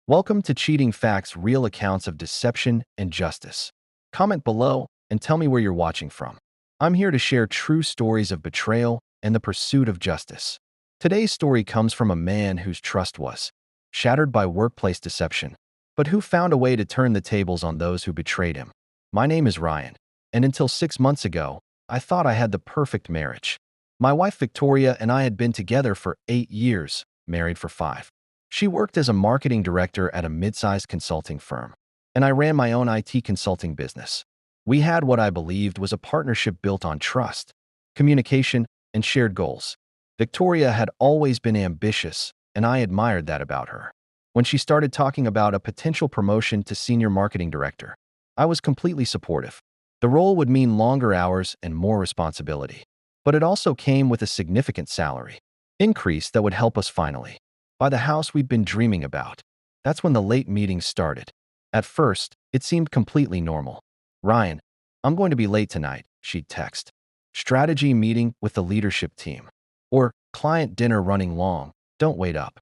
Welcome to Cheating Facts, real accounts of deception and justice. Comment below and tell me where you're watching from. I'm here to share true stories of betrayal and the pursuit of justice. Today's story comes from a man whose trust was shattered by workplace deception, but who found a way to turn the tables on those who betrayed him. My name is Ryan, and until 6 months ago, I thought I had the perfect marriage. My wife Victoria and I had been together for 8 years, married for 5. She worked as a marketing director at a mid-sized consulting firm, and I ran my own IT consulting business. We had what I believed was a partnership built on trust, communication, and shared goals. Victoria had always been ambitious, and I admired that about her. When she started talking about a potential promotion to senior marketing director, I was completely supportive. The role would mean longer hours and more responsibility, but it also came with a significant salary increase that would help us finally buy the house we'd been dreaming about. That's when the late meetings started. At first, it seemed completely normal. "Ryan, I'm going to be late tonight," she'd text. "Strategy meeting with the leadership team." Or, "Client dinner running long, don't wait up."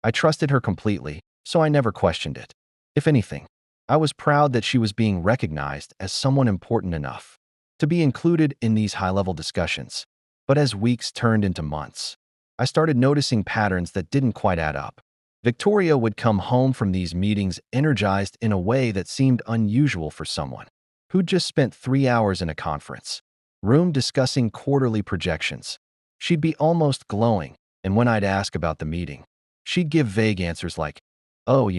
I trusted her completely, so I never questioned it. If anything, I was proud that she was being recognized as someone important enough to be included in these high-level discussions. But as weeks turned into months, I started noticing patterns that didn't quite add up. Victoria would come home from these meetings energized in a way that seemed unusual for someone who'd just spent 3 hours in a conference room discussing quarterly projections. She'd be almost glowing, and when I'd ask about the meeting, she'd give vague answers like, "Oh,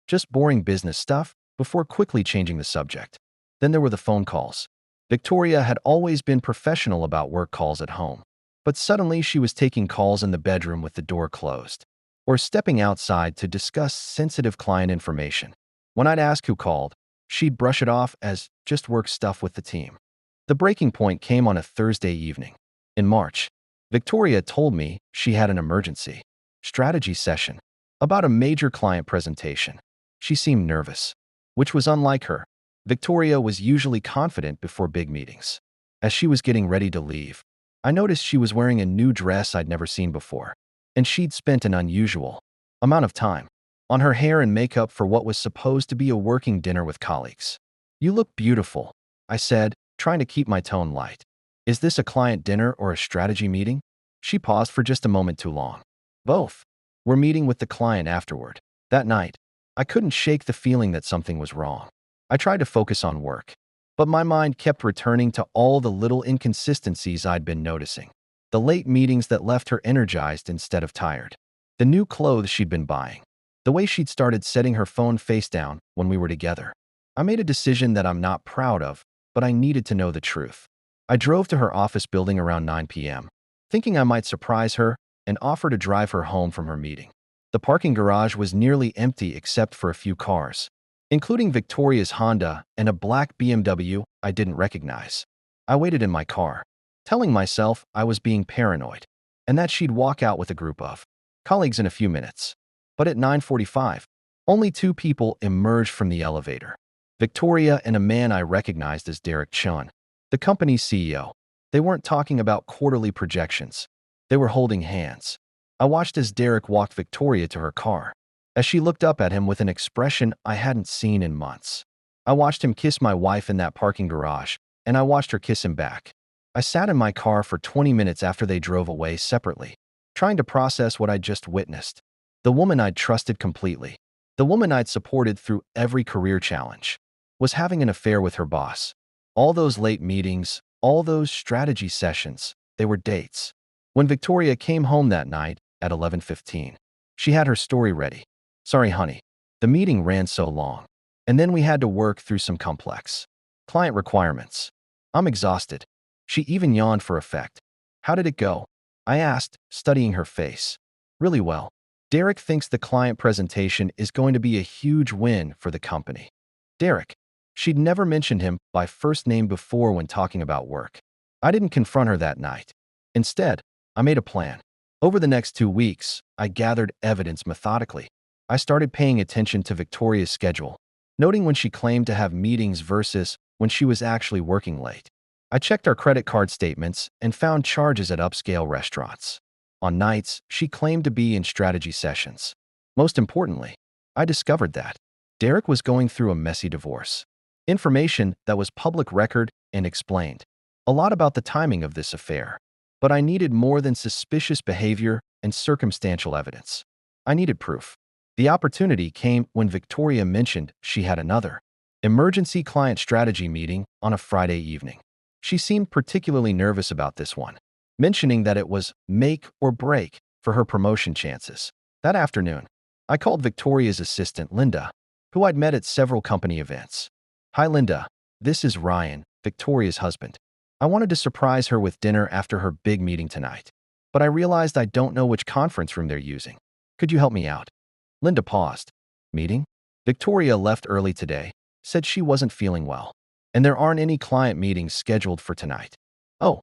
just boring business stuff," before quickly changing the subject. Then there were the phone calls. Victoria had always been professional about work calls at home, but suddenly she was taking calls in the bedroom with the door closed, or stepping outside to discuss sensitive client information. When I'd ask who called, she'd brush it off as just work stuff with the team. The breaking point came on a Thursday evening. In March, Victoria told me she had an emergency strategy session about a major client presentation. She seemed nervous, which was unlike her. Victoria was usually confident before big meetings. As she was getting ready to leave, I noticed she was wearing a new dress I'd never seen before, and she'd spent an unusual amount of time on her hair and makeup for what was supposed to be a working dinner with colleagues. "You look beautiful," I said, trying to keep my tone light. "Is this a client dinner or a strategy meeting?" She paused for just a moment too long. "Both. We're meeting with the client afterward." That night, I couldn't shake the feeling that something was wrong. I tried to focus on work, but my mind kept returning to all the little inconsistencies I'd been noticing. The late meetings that left her energized instead of tired. The new clothes she'd been buying. The way she'd started setting her phone face down when we were together. I made a decision that I'm not proud of, but I needed to know the truth. I drove to her office building around 9 p.m., thinking I might surprise her and offer to drive her home from her meeting. The parking garage was nearly empty except for a few cars, including Victoria's Honda and a black BMW I didn't recognize. I waited in my car, telling myself I was being paranoid and that she'd walk out with a group of colleagues in a few minutes. But at 9:45, only 2 people emerged from the elevator: Victoria and a man I recognized as Derek Chun, the company's CEO. They weren't talking about quarterly projections. They were holding hands. I watched as Derek walked Victoria to her car, as she looked up at him with an expression I hadn't seen in months. I watched him kiss my wife in that parking garage, and I watched her kiss him back. I sat in my car for 20 minutes after they drove away separately, trying to process what I'd just witnessed. The woman I'd trusted completely, the woman I'd supported through every career challenge, was having an affair with her boss. All those late meetings, all those strategy sessions, they were dates. When Victoria came home that night at 11:15, she had her story ready. "Sorry, honey. The meeting ran so long, and then we had to work through some complex client requirements. I'm exhausted." She even yawned for effect. "How did it go?" I asked, studying her face. "Really well. Derek thinks the client presentation is going to be a huge win for the company." Derek. She'd never mentioned him by first name before when talking about work. I didn't confront her that night. Instead, I made a plan. Over the next 2 weeks, I gathered evidence methodically. I started paying attention to Victoria's schedule, noting when she claimed to have meetings versus when she was actually working late. I checked our credit card statements and found charges at upscale restaurants. On nights, she claimed to be in strategy sessions. Most importantly, I discovered that Derek was going through a messy divorce. Information that was public record and explained a lot about the timing of this affair. But I needed more than suspicious behavior and circumstantial evidence. I needed proof. The opportunity came when Victoria mentioned she had another emergency client strategy meeting on a Friday evening. She seemed particularly nervous about this one, mentioning that it was make or break for her promotion chances. That afternoon, I called Victoria's assistant, Linda, who I'd met at several company events. "Hi, Linda. This is Ryan, Victoria's husband. I wanted to surprise her with dinner after her big meeting tonight, but I realized I don't know which conference room they're using. Could you help me out?" Linda paused. "Meeting?" "Victoria left early today, said she wasn't feeling well, and there aren't any client meetings scheduled for tonight." "Oh,"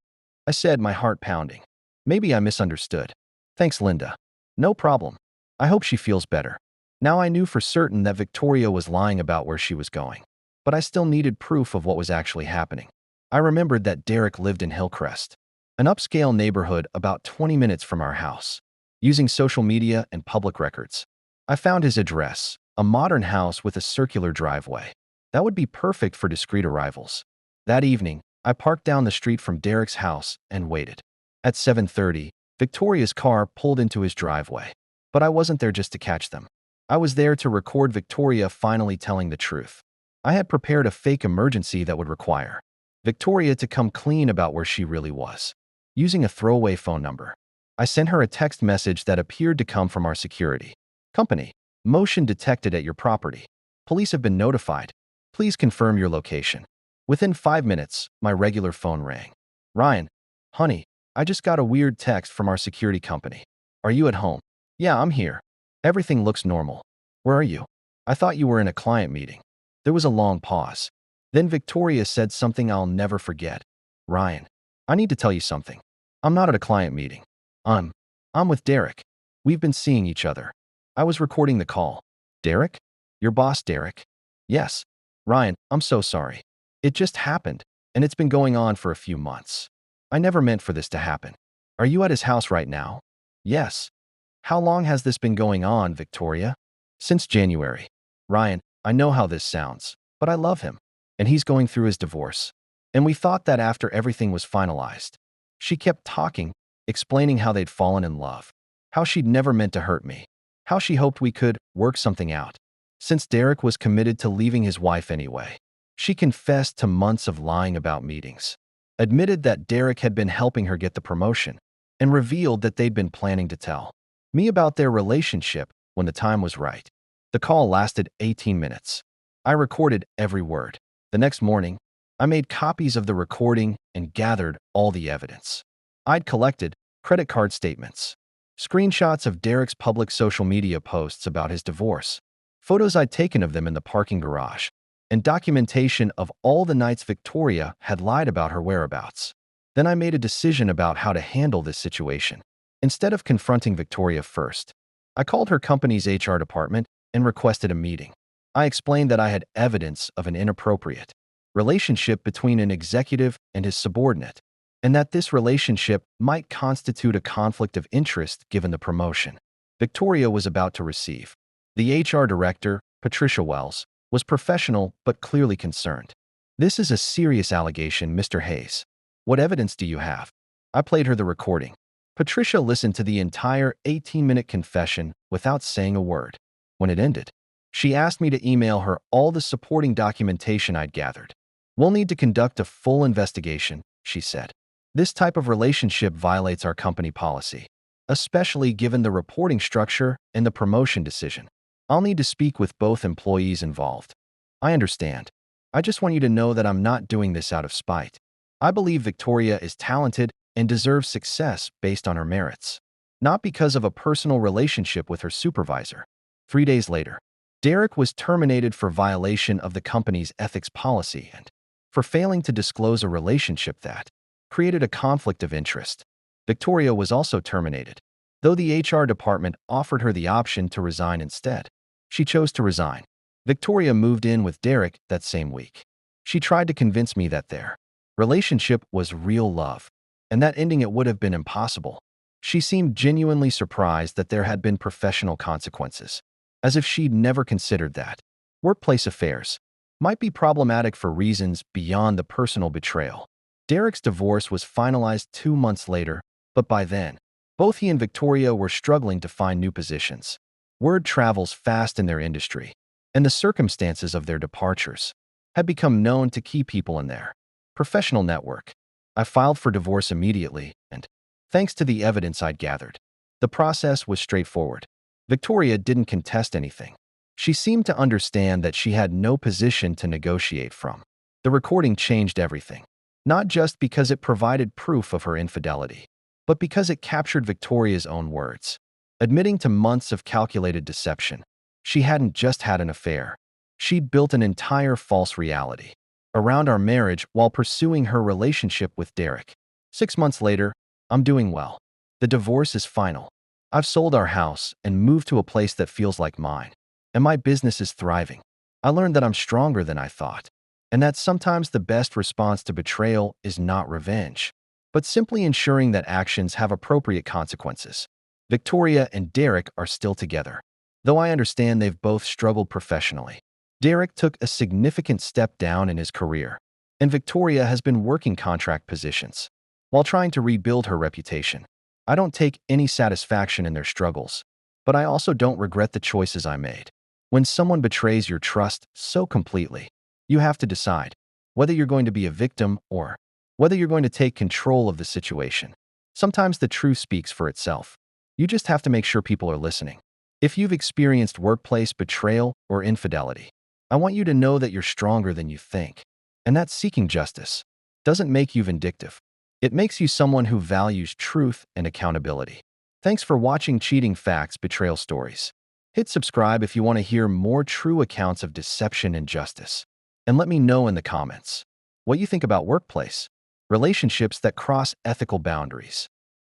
I said, my heart pounding. Maybe I misunderstood. "Thanks, Linda." "No problem. I hope she feels better." Now I knew for certain that Victoria was lying about where she was going, but I still needed proof of what was actually happening. I remembered that Derek lived in Hillcrest, an upscale neighborhood about 20 minutes from our house. Using social media and public records, I found his address, a modern house with a circular driveway. That would be perfect for discreet arrivals. That evening, I parked down the street from Derek's house and waited. At 7:30, Victoria's car pulled into his driveway, but I wasn't there just to catch them. I was there to record Victoria finally telling the truth. I had prepared a fake emergency that would require Victoria to come clean about where she really was. Using a throwaway phone number, I sent her a text message that appeared to come from our security company. "Motion detected at your property. Police have been notified. Please confirm your location." Within 5 minutes, my regular phone rang. "Ryan, honey, I just got a weird text from our security company. Are you at home?" "Yeah, I'm here. Everything looks normal. Where are you?" "I thought you were in a client meeting." There was a long pause. Then Victoria said something I'll never forget. "Ryan, I need to tell you something. I'm not at a client meeting. I'm with Derek. We've been seeing each other." I was recording the call. "Derek? Your boss, Derek?" "Yes." "Ryan, I'm so sorry. It just happened, and it's been going on for a few months. I never meant for this to happen." "Are you at his house right now?" "Yes." "How long has this been going on, Victoria?" "Since January." "Ryan, I know how this sounds, but I love him, and he's going through his divorce. And we thought that after everything was finalized." She kept talking, explaining how they'd fallen in love, how she'd never meant to hurt me, how she hoped we could work something out, since Derek was committed to leaving his wife anyway. She confessed to months of lying about meetings, admitted that Derek had been helping her get the promotion, and revealed that they'd been planning to tell me about their relationship when the time was right. The call lasted 18 minutes. I recorded every word. The next morning, I made copies of the recording and gathered all the evidence. I'd collected credit card statements, screenshots of Derek's public social media posts about his divorce, photos I'd taken of them in the parking garage, and documentation of all the nights Victoria had lied about her whereabouts. Then I made a decision about how to handle this situation. Instead of confronting Victoria first, I called her company's HR department and requested a meeting. I explained that I had evidence of an inappropriate relationship between an executive and his subordinate, and that this relationship might constitute a conflict of interest given the promotion Victoria was about to receive. The HR director, Patricia Wells, was professional but clearly concerned. "This is a serious allegation, Mr. Hayes. What evidence do you have?" I played her the recording. Patricia listened to the entire 18-minute confession without saying a word. When it ended, she asked me to email her all the supporting documentation I'd gathered. "We'll need to conduct a full investigation," she said. "This type of relationship violates our company policy, especially given the reporting structure and the promotion decision. I'll need to speak with both employees involved." "I understand. I just want you to know that I'm not doing this out of spite. I believe Victoria is talented and deserves success based on her merits, not because of a personal relationship with her supervisor." 3 days later, Derek was terminated for violation of the company's ethics policy and for failing to disclose a relationship that created a conflict of interest. Victoria was also terminated, though the HR department offered her the option to resign instead. She chose to resign. Victoria moved in with Derek that same week. She tried to convince me that their relationship was real love, and that ending it would have been impossible. She seemed genuinely surprised that there had been professional consequences. as if she'd never considered that. Workplace affairs might be problematic for reasons beyond the personal betrayal. Derek's divorce was finalized 2 months later, but by then, both he and Victoria were struggling to find new positions. Word travels fast in their industry, and the circumstances of their departures had become known to key people in their professional network. I filed for divorce immediately, and thanks to the evidence I'd gathered, the process was straightforward. Victoria didn't contest anything. She seemed to understand that she had no position to negotiate from. The recording changed everything, not just because it provided proof of her infidelity, but because it captured Victoria's own words. Admitting to months of calculated deception, she hadn't just had an affair. She'd built an entire false reality around our marriage while pursuing her relationship with Derek. 6 months later, I'm doing well. The divorce is final. I've sold our house and moved to a place that feels like mine, and my business is thriving. I learned that I'm stronger than I thought, and that sometimes the best response to betrayal is not revenge, but simply ensuring that actions have appropriate consequences. Victoria and Derek are still together, though I understand they've both struggled professionally. Derek took a significant step down in his career, and Victoria has been working contract positions while trying to rebuild her reputation. I don't take any satisfaction in their struggles, but I also don't regret the choices I made. When someone betrays your trust so completely, you have to decide whether you're going to be a victim or whether you're going to take control of the situation. Sometimes the truth speaks for itself. You just have to make sure people are listening. If you've experienced workplace betrayal or infidelity, I want you to know that you're stronger than you think, and that seeking justice doesn't make you vindictive. It makes you someone who values truth and accountability. Thanks for watching Cheating Facts Betrayal Stories. Hit subscribe if you want to hear more true accounts of deception and justice. And let me know in the comments what you think about workplace relationships that cross ethical boundaries.